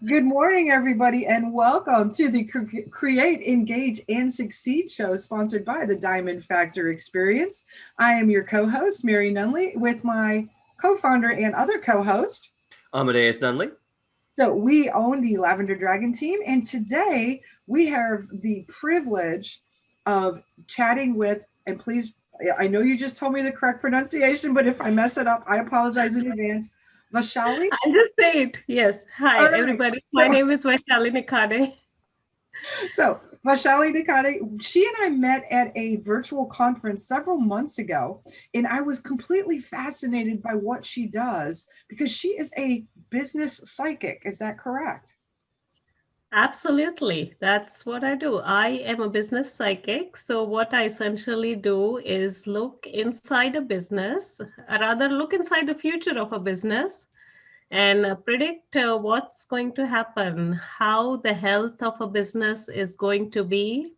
Good morning, everybody, and welcome to the Create, Engage, and Succeed show sponsored by the Diamond Factor Experience. I am your co-host, Mary Nunley, with my co-founder and other co-host, Amadeus Dunley. So we own the Lavender Dragon team, and today we have the privilege of chatting with, and please, I know you just told me the correct pronunciation, but if I mess it up, I apologize in advance. Vaishali? I'll just say it. Yes. Hi, All right. everybody. My name is Vaishali Nikhade. So Vaishali Nikhade, she and I met at a virtual conference several months ago, and I was completely fascinated by what she does because she is a business psychic. Is that correct? Absolutely. That's what I do. I am a business psychic. So, what I essentially do is look inside a business, rather, look inside the future of a business and predict what's going to happen, how the health of a business is going to be,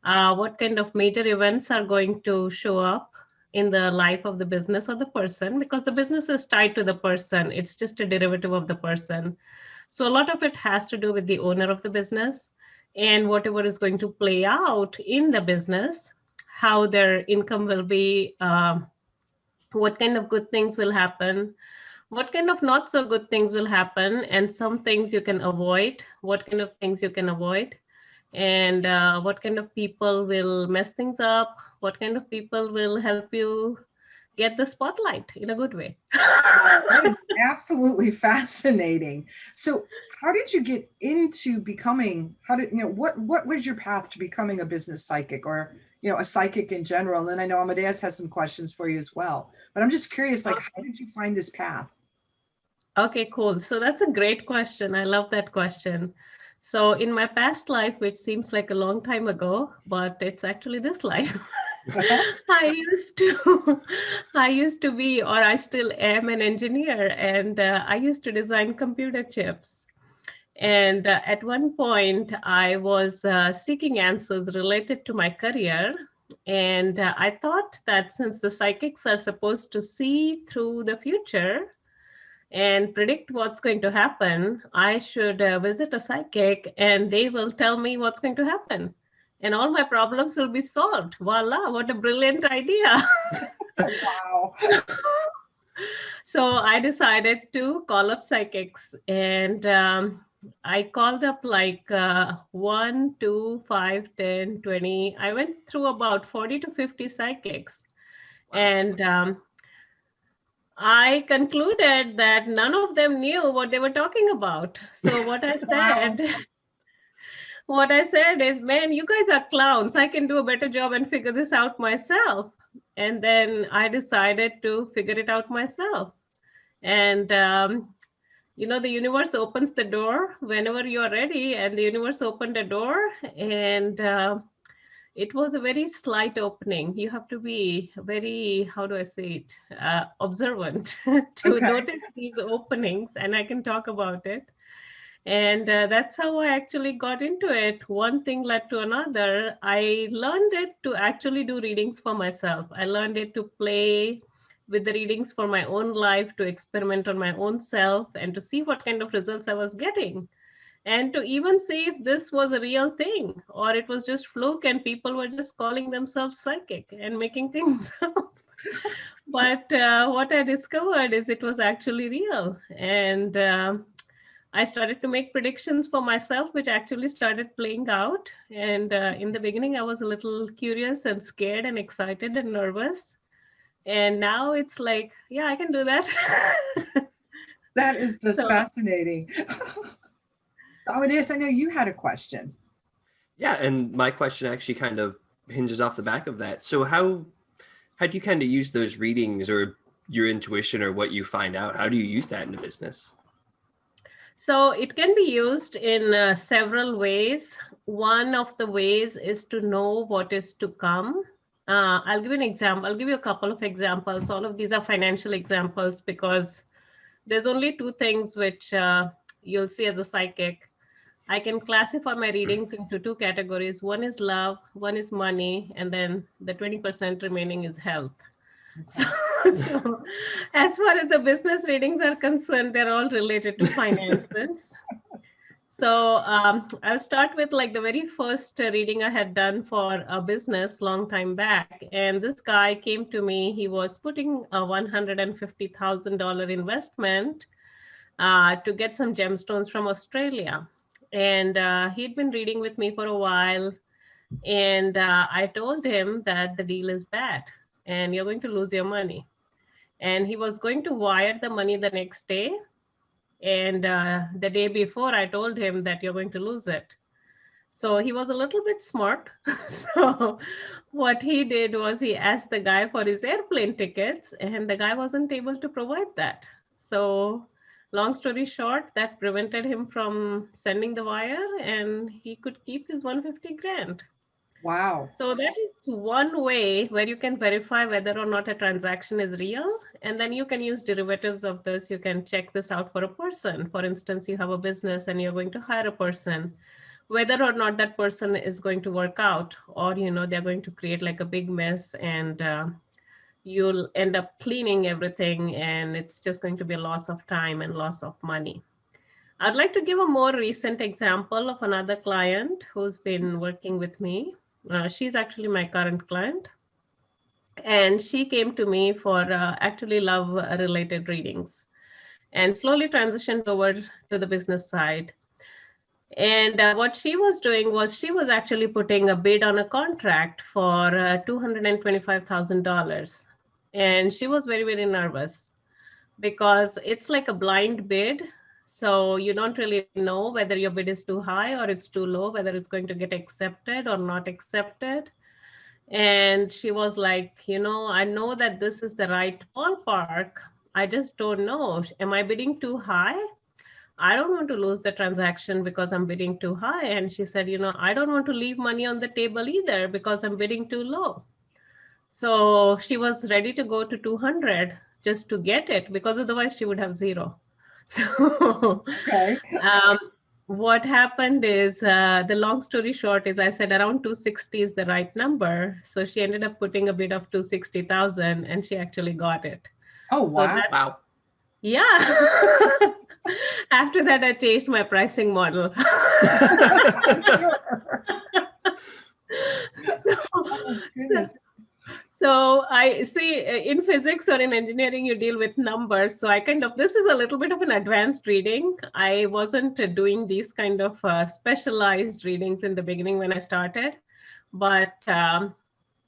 what kind of major events are going to show up in the life of the business or the person, because the business is tied to the person. It's just a derivative of the person. So a lot of it has to do with the owner of the business and whatever is going to play out in the business, how their income will be, what kind of good things will happen, what kind of not so good things will happen, and some things you can avoid, what kind of things you can avoid, and what kind of people will mess things up, what kind of people will help you get the spotlight in a good way. Wow, that is absolutely fascinating. So, how did you get into becoming? How did what was your path to becoming a business psychic, or a psychic in general? And then I know Amadeus has some questions for you as well. But I'm just curious, like, how did you find this path? Okay, cool. So that's a great question. I love that question. So in my past life, which seems like a long time ago, but it's actually this life. I used to, I used to be, or I still am an engineer, and I used to design computer chips. And at one point, I was seeking answers related to my career. And I thought that since the psychics are supposed to see through the future and predict what's going to happen, I should visit a psychic and they will tell me what's going to happen. And all my problems will be solved. Voila, what a brilliant idea. Wow. So I decided to call up psychics, and I called up like 1, 2, 5, 10, 20. I went through about 40 to 50 psychics. And I concluded that none of them knew what they were talking about. So Wow. what I said is, man, you guys are clowns. I can do a better job and figure this out myself. And then I decided to figure it out myself. And the universe opens the door whenever you're ready, and the universe opened a door, and it was a very slight opening. You have to be very, how do I say it, observant to Okay. notice these openings, and I can talk about it. And that's how I actually got into it. One thing led to another. I learned it to actually do readings for myself. I learned it to play with the readings for my own life, to experiment on my own self, and to see what kind of results I was getting. And to even see if this was a real thing or it was just fluke and people were just calling themselves psychic and making things up. But what I discovered is it was actually real. And I started to make predictions for myself, which actually started playing out. And in the beginning, I was a little curious and scared and excited and nervous. And now it's like, yeah, I can do that. That is just So, fascinating. So, Amadeus, I know you had a question. Yeah, and my question actually kind of hinges off the back of that. So how do you kind of use those readings or your intuition or what you find out? How do you use that in the business? so it can be used in several ways. One of the ways is to know what is to come. I'll give you an example. I'll give you a couple of examples. All of these are financial examples because there's only two things which you'll see as a psychic. I can classify my readings into two categories. One is love, one is money, and then the 20% remaining is health. So, so as far as the business readings are concerned, they're all related to finances. So I'll start with like the very first reading I had done for a business long time back. And this guy came to me. He was putting a $150,000 investment to get some gemstones from Australia. And he'd been reading with me for a while. And I told him that the deal is bad and you're going to lose your money. And he was going to wire the money the next day. And the day before, I told him that you're going to lose it. So he was a little bit smart. So what he did was he asked the guy for his airplane tickets, and the guy wasn't able to provide that. So long story short, that prevented him from sending the wire, and he could keep his 150 grand. Wow. So that is one way where you can verify whether or not a transaction is real. And then you can use derivatives of this. You can check this out for a person. For instance, you have a business and you're going to hire a person, whether or not that person is going to work out, or, they're going to create like a big mess, and you'll end up cleaning everything, and it's just going to be a loss of time and loss of money. I'd like to give a more recent example of another client who's been working with me. She's actually my current client. And she came to me for actually love related readings, and slowly transitioned over to the business side. And what she was doing was she was actually putting a bid on a contract for $225,000. And she was very, very nervous because it's like a blind bid. So you don't really know whether your bid is too high or it's too low, whether it's going to get accepted or not accepted. And she was like, I know that this is the right ballpark. I just don't know. Am I bidding too high? I don't want to lose the transaction because I'm bidding too high. And she said, I don't want to leave money on the table either because I'm bidding too low. So she was ready to go to 200 just to get it, because otherwise she would have zero. So Okay. What happened is, the long story short is, I said around 260 is the right number. So she ended up putting a bid of 260,000, and she actually got it. Oh, So wow. Wow. Yeah. After that, I changed my pricing model. Oh, goodness. So I see in physics or in engineering, you deal with numbers. So this is a little bit of an advanced reading. I wasn't doing these kind of specialized readings in the beginning when I started. But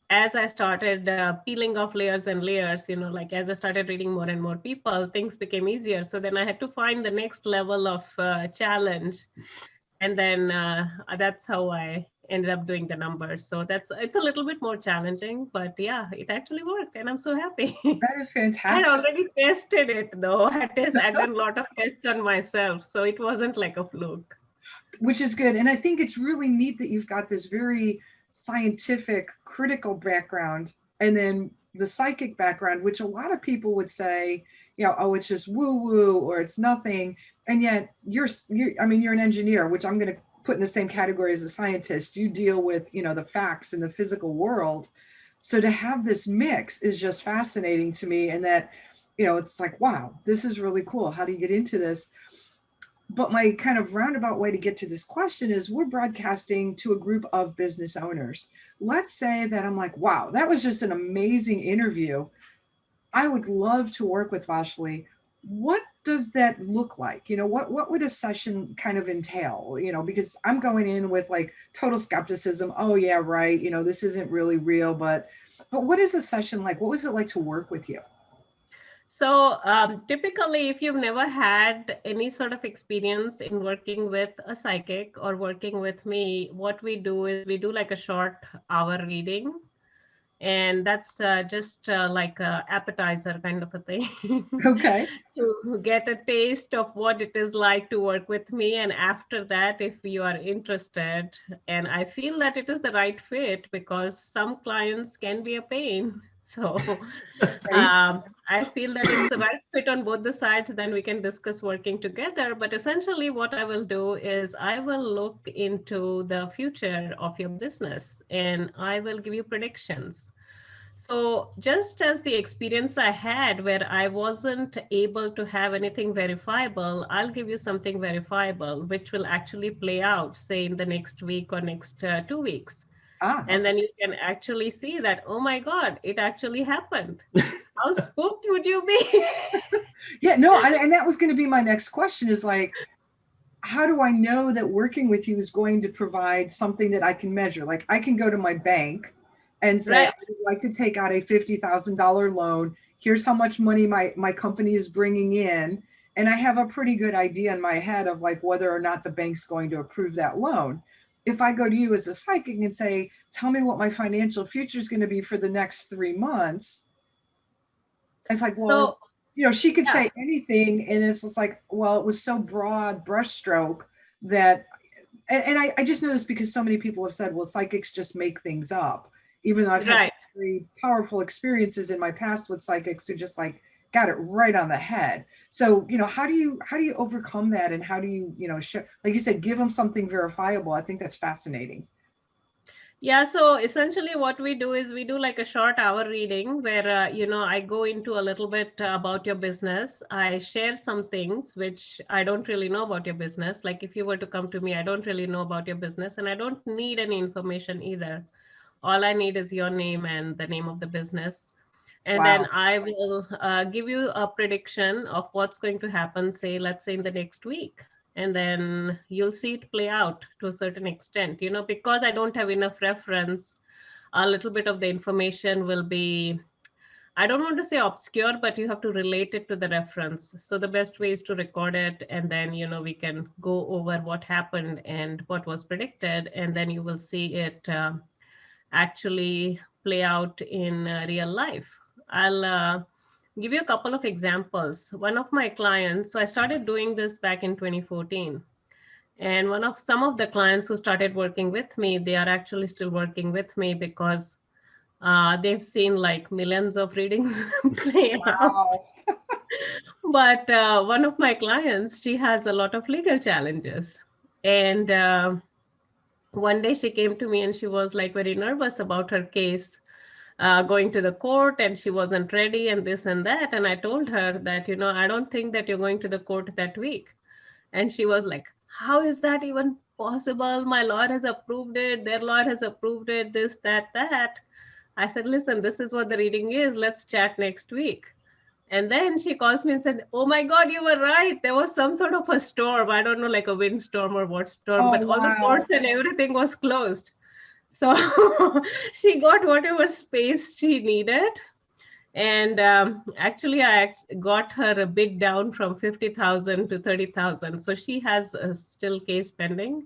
as I started peeling off layers and layers, like as I started reading more and more people, things became easier. So then I had to find the next level of challenge. And then that's how I ended up doing the numbers. So it's a little bit more challenging, but yeah, it actually worked, and I'm so happy. That is I had fantastic. already tested it though. I done a lot of tests on myself, so it wasn't like a fluke. Which is good. And I think it's really neat that you've got this very scientific, critical background, and then the psychic background, which a lot of people would say, oh, it's just woo-woo or it's nothing. And yet you're an engineer, which I'm going to put in the same category as a scientist. You deal with, the facts in the physical world. So to have this mix is just fascinating to me. And that, it's like, wow, this is really cool. How do you get into this? But my kind of roundabout way to get to this question is, we're broadcasting to a group of business owners. Let's say that I'm like, wow, that was just an amazing interview. I would love to work with Vaishali. What does that look like? What would a session kind of entail? Because I'm going in with like total skepticism. Oh yeah, right. This isn't really real, but what is a session like? What was it like to work with you? So typically, if you've never had any sort of experience in working with a psychic or working with me, what we do is we do like a short hour reading. And that's just like an appetizer kind of a thing. Okay. To get a taste of what it is like to work with me. And after that, if you are interested, and I feel that it is the right fit, because some clients can be a pain. So I feel that it's the right fit on both the sides, then we can discuss working together. But essentially what I will do is I will look into the future of your business, and I will give you predictions. So just as the experience I had where I wasn't able to have anything verifiable, I'll give you something verifiable, which will actually play out, say in the next week or next 2 weeks. And Okay. then you can actually see that, oh my God, it actually happened. How spooked would you be? Yeah, no, and that was going to be my next question is like, how do I know that working with you is going to provide something that I can measure? Like I can go to my bank and say, I Right. would like to take out a $50,000 loan. Here's how much money my company is bringing in. And I have a pretty good idea in my head of like whether or not the bank's going to approve that loan. If I go to you as a psychic and say, tell me what my financial future is going to be for the next 3 months, it's like, well, So, she could yeah, say anything, and it's just like, well, it was so broad brushstroke that, and I just know this because so many people have said, well, psychics just make things up, even though I've had some right. very powerful experiences in my past with psychics who just like got it right on the head. So, how do you overcome that, and how do you, like you said, give them something verifiable? I think that's fascinating. Yeah, so essentially what we do is we do like a short hour reading where, I go into a little bit about your business. I share some things which I don't really know about your business. Like if you were to come to me, I don't really know about your business and I don't need any information either. All I need is your name and the name of the business. And then Wow. I will give you a prediction of what's going to happen, say, let's say in the next week. And then you'll see it play out to a certain extent, because I don't have enough reference, a little bit of the information will be, I don't want to say obscure, but you have to relate it to the reference. So the best way is to record it. And then, we can go over what happened and what was predicted. And then you will see it actually play out in real life. I'll give you a couple of examples. One of my clients, so I started doing this back in 2014. And some of the clients who started working with me, they are actually still working with me because they've seen like millions of readings play out. Wow. But one of my clients, she has a lot of legal challenges. And one day she came to me and she was like very nervous about her case going to the court, and she wasn't ready and this and that. And I told her that, I don't think that you're going to the court that week. And she was like, how is that even possible? My lawyer has approved it. Their lawyer has approved it, this, that, that. I said, listen, this is what the reading is. Let's chat next week. And then she calls me and said, oh my God, you were right. There was some sort of a storm. I don't know, like a windstorm or what storm, Oh, but all the wow. courts and everything was closed. So she got whatever space she needed. And actually, got her a bid down from 50,000 to 30,000. So she has a still case pending.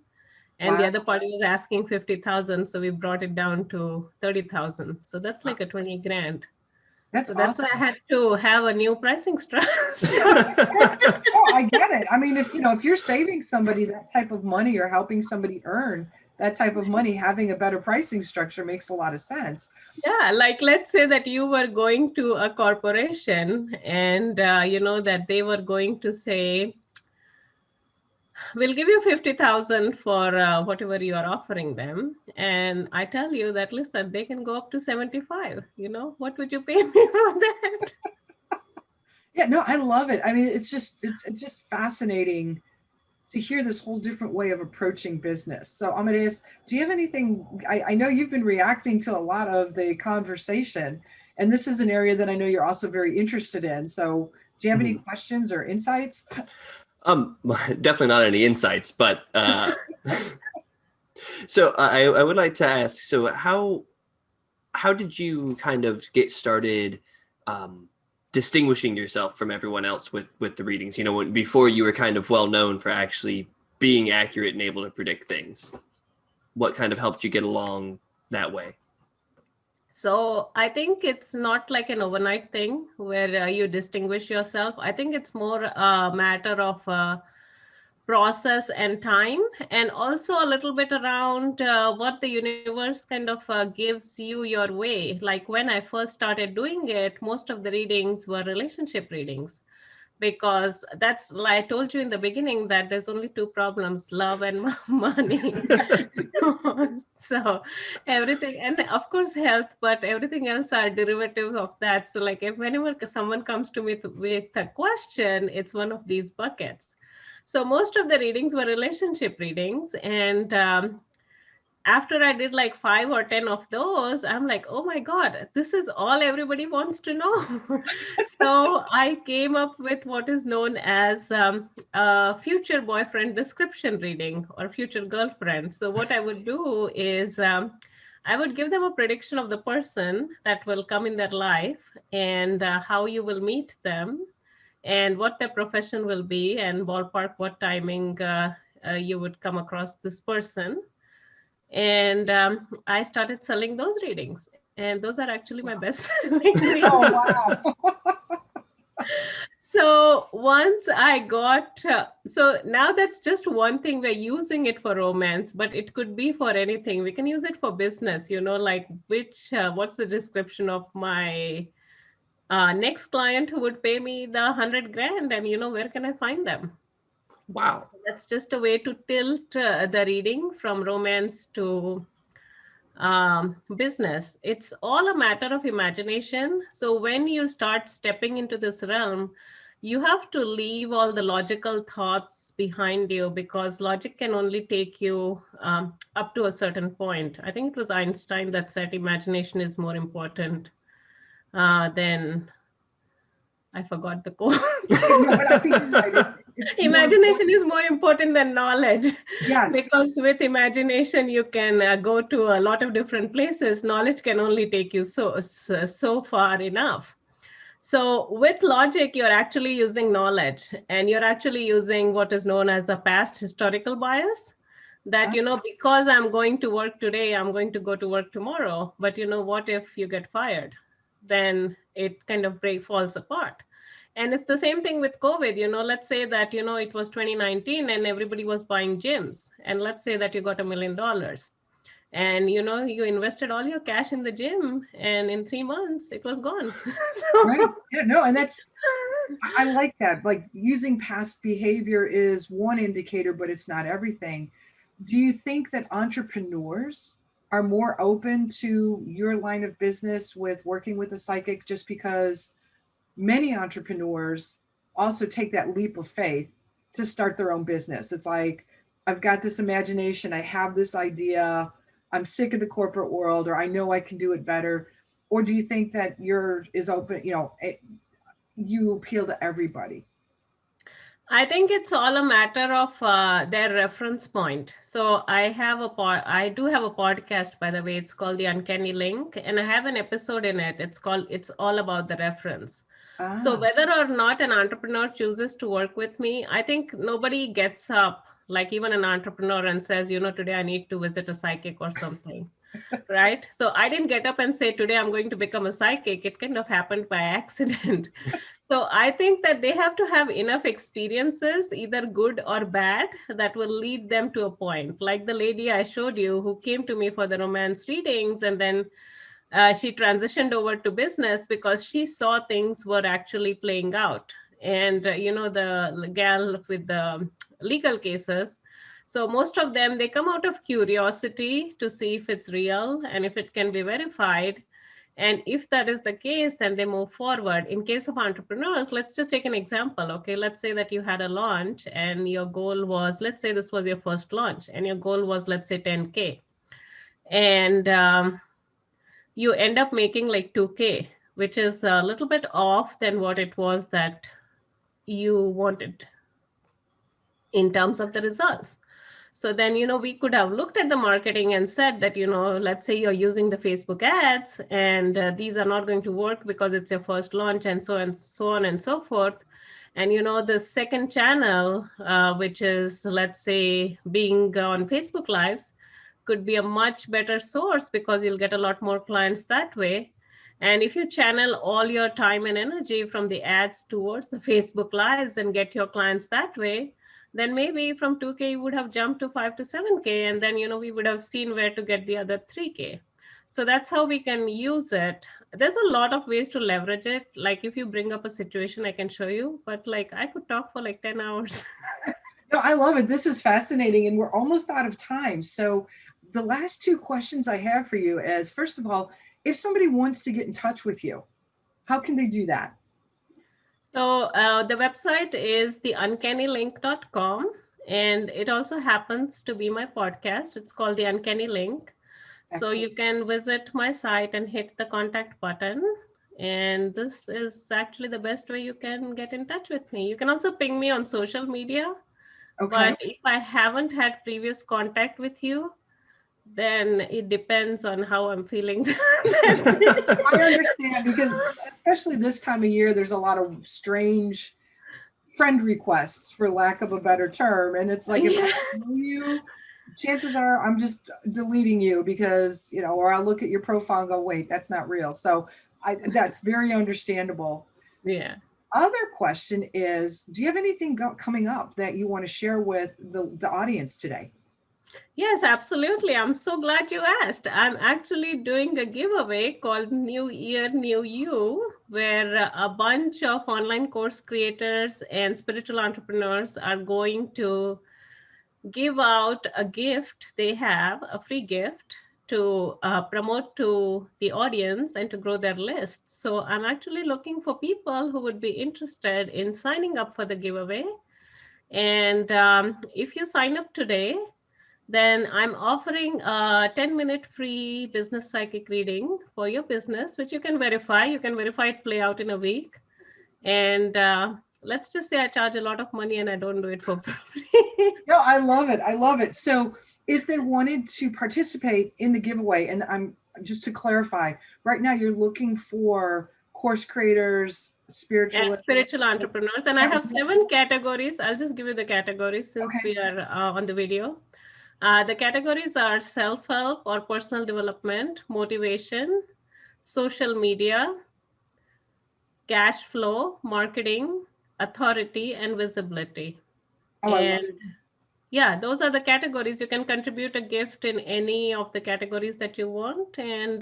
And the Wow. other party was asking 50,000. So we brought it down to 30,000. So that's like a 20 grand. That's So that's why I awesome. had to have a new pricing structure. Oh, I get it. I mean, if you're saving somebody that type of money or helping somebody earn that type of money, having a better pricing structure makes a lot of sense. Yeah, like let's say that you were going to a corporation and that they were going to say, we'll give you 50,000 for whatever you are offering them. And I tell you that, listen, they can go up to 75. What would you pay me for that? Yeah, no, I love it. I mean, it's just fascinating to hear this whole different way of approaching business. So I'm going to ask, do you have anything? I know you've been reacting to a lot of the conversation, and this is an area that I know you're also very interested in. So do you have any Mhm. questions or insights? Definitely not any insights, but so I would like to ask, so how did you kind of get started distinguishing yourself from everyone else with the readings? Before you were kind of well known for actually being accurate and able to predict things. What kind of helped you get along that way? So I think it's not like an overnight thing where you distinguish yourself. I think it's more a matter of process and time, and also a little bit around what the universe kind of gives you your way. Like when I first started doing it, most of the readings were relationship readings, because that's like I told you in the beginning that there's only two problems, love and money. So everything, and of course health, but everything else are derivatives of that. So like if whenever someone comes to me with a question, it's one of these buckets. So most of the readings were relationship readings, and after I did like 5 or 10 of those, I'm like, oh my God, this is all everybody wants to know. So I came up with what is known as a future boyfriend description reading or future girlfriend. So what I would do is I would give them a prediction of the person that will come in their life and how you will meet them and what their profession will be and ballpark what timing you would come across this person. And I started selling those readings, and those are actually my Wow. best selling Oh, readings. wow. So once I got, so now that's just one thing. We're using it for romance, but it could be for anything. We can use it for business, like what's the description of my next client who would pay me the 100 grand, and where can I find them? Wow. So that's just a way to tilt the reading from romance to business. It's all a matter of imagination. So when you start stepping into this realm, you have to leave all the logical thoughts behind you, because logic can only take you up to a certain point. I think it was Einstein that said imagination is more important than, I forgot the quote. No, but I think you're right. It's more Imagination important. is more important than knowledge, Yes. because with imagination you can go to a lot of different places. Knowledge can only take you so far enough. So with logic, you're actually using knowledge, and you're actually using what is known as a past historical bias, that because I'm going to work today, I'm going to go to work tomorrow. But what if you get fired? Then it kind of falls apart. And it's the same thing with COVID. Let's say that it was 2019 and everybody was buying gyms, and let's say that you got $1 million, and you invested all your cash in the gym, and in 3 months it was gone. Right. So Yeah, no, and I like that. Like using past behavior is one indicator, but it's not everything. Do you think that entrepreneurs are more open to your line of business with working with a psychic just because many entrepreneurs also take that leap of faith to start their own business? It's like, I've got this imagination, I have this idea, I'm sick of the corporate world, or I know I can do it better. Or do you think that yours is open, you appeal to everybody? I think it's all a matter of their reference point. So I do have a podcast, by the way. It's called The Uncanny Link, and I have an episode in it. It's all about the reference. So Ah, whether or not an entrepreneur chooses to work with me, I think nobody gets up, like even an entrepreneur, and says, today I need to visit a psychic or something. Right? So I didn't get up and say, today I'm going to become a psychic. It kind of happened by accident. So I think that they have to have enough experiences, either good or bad, that will lead them to a point. Like the lady I showed you who came to me for the romance readings, and then she transitioned over to business because she saw things were actually playing out. And, the gal with the legal cases, so most of them, they come out of curiosity to see if it's real and if it can be verified. And if that is the case, then they move forward. In case of entrepreneurs, let's just take an example. Okay, let's say that you had a launch and your goal was, let's say this was your first launch and your goal was, let's say 10K. And you end up making like 2K, which is a little bit off than what it was that you wanted in terms of the results. So then, we could have looked at the marketing and said that, let's say you're using the Facebook ads, and these are not going to work because it's your first launch, and so on and so forth. And, the second channel, which is, let's say, being on Facebook Lives, could be a much better source because you'll get a lot more clients that way. And if you channel all your time and energy from the ads towards the Facebook Lives and get your clients that way, then maybe from 2K you would have jumped to 5 to 7K, and then we would have seen where to get the other 3K. So that's how we can use it. there's a lot of ways to leverage it. Like if you bring up a situation, I can show you, but like I could talk for like 10 hours. No, I love it. This is fascinating, and we're almost out of time. So the last two questions I have for you is, first of all, if somebody wants to get in touch with you, how can they do that? So the website is theuncannylink.com, and it also happens to be my podcast. It's called The Uncanny Link. So Excellent. you can visit my site and hit the contact button. And this is actually the best way you can get in touch with me. You can also ping me on social media. Okay. But if I haven't had previous contact with you, then it depends on how I'm feeling. I understand, because especially this time of year, there's a lot of strange friend requests, for lack of a better term. And it's like, if I Yeah. don't know you, chances are I'm just deleting you because, or I'll look at your profile and go, wait, that's not real. So that's very understandable. Yeah. Other question is, do you have anything coming up that you want to share with the audience today? Yes, absolutely. I'm so glad you asked. I'm actually doing a giveaway called New Year, New You, where a bunch of online course creators and spiritual entrepreneurs are going to give out a gift. They have a free gift to promote to the audience and to grow their list. So I'm actually looking for people who would be interested in signing up for the giveaway. And if you sign up today, then I'm offering a 10-minute free business psychic reading for your business, which you can verify. You can verify it play out in a week. And let's just say I charge a lot of money and I don't do it for free. No, I love it. I love it. So if they wanted to participate in the giveaway, and I'm just to clarify, right now you're looking for course creators, And spiritualists. spiritual entrepreneurs. And I have 7 categories. I'll just give you the categories since Okay. we are on the video. The categories are self-help or personal development, motivation, social media, cash flow, marketing, authority, and visibility. Oh, I love And yeah, those are the categories. You can contribute a gift in any of the categories that you want. And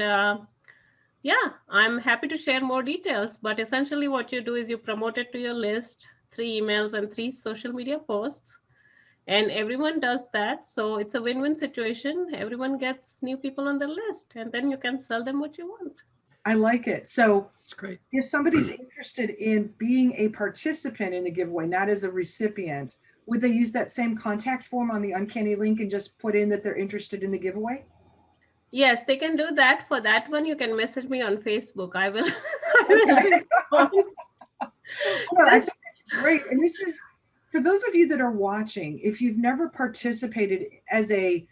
yeah, I'm happy to share more details. But essentially, what you do is you promote it to your list, 3 emails and 3 social media posts. And everyone does that. So it's a win win situation. Everyone gets new people on the list, and then you can sell them what you want. I like it. So It's great. if somebody's interested in being a participant in the giveaway, not as a recipient, would they use that same contact form on the Uncanny Link and just put in that they're interested in the giveaway? Yes, they can do that. For that one, you can message me on Facebook. I will, Okay. respond. No, I Just think it's great. And this is for those of you that are watching, if you've never participated as a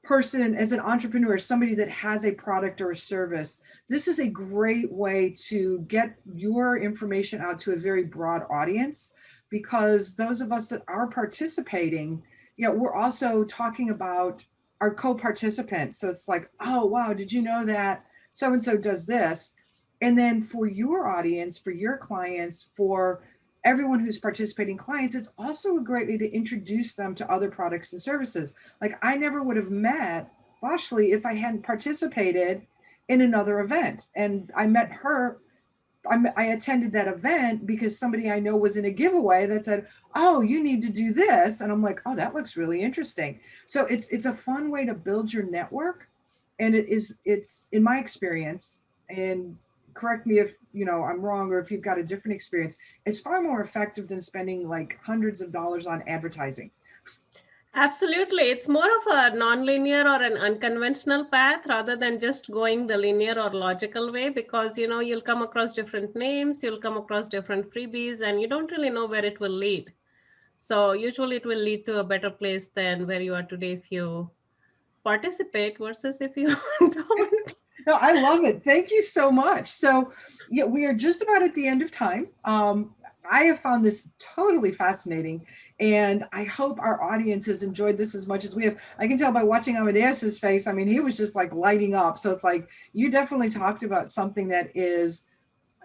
person, as an entrepreneur, somebody that has a product or a service, this is a great way to get your information out to a very broad audience, because those of us that are participating, we're also talking about our co-participants. So it's like, oh wow, did you know that so and so does this? And then for your audience, for your clients, for everyone who's participating clients, it's also a great way to introduce them to other products and services. Like I never would have met Vaishali if I hadn't participated in another event. And I met her, I attended that event because somebody I know was in a giveaway that said, oh, you need to do this. And I'm like, oh, that looks really interesting. So it's a fun way to build your network. And it's in my experience, and correct me if I'm wrong, or if you've got a different experience, it's far more effective than spending like hundreds of dollars on advertising. absolutely. It's more of a non-linear or an unconventional path rather than just going the linear or logical way, because you'll come across different names, you'll come across different freebies, and you don't really know where it will lead. So usually it will lead to a better place than where you are today if you participate versus if you don't. No, I love it. Thank you so much. So yeah, we are just about at the end of time. I have found this totally fascinating, and I hope our audience has enjoyed this as much as we have. I can tell by watching Amadeus's face. I mean, he was just like lighting up. So it's like you definitely talked about something that is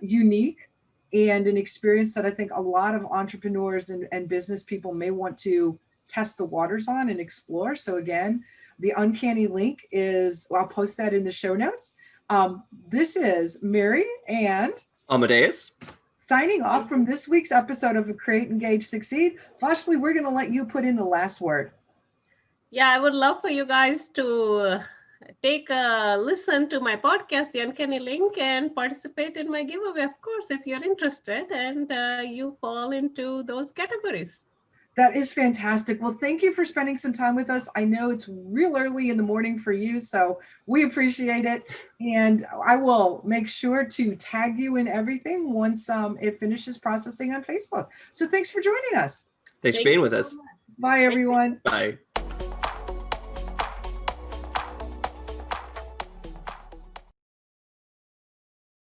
unique and an experience that I think a lot of entrepreneurs and business people may want to test the waters on and explore. So again, the Uncanny Link is, well, I'll post that in the show notes. This is Mary and Amadeus. signing off from this week's episode of Create, Engage, Succeed. Vaishali, we're going to let you put in the last word. Yeah, I would love for you guys to take a listen to my podcast, The Uncanny Link, and participate in my giveaway, of course, if you're interested and you fall into those categories. That is fantastic. Well, thank you for spending some time with us. I know it's real early in the morning for you, so we appreciate it. And I will make sure to tag you in everything once it finishes processing on Facebook. So thanks for joining us. Thanks for being with us. So much. Bye, everyone. Bye.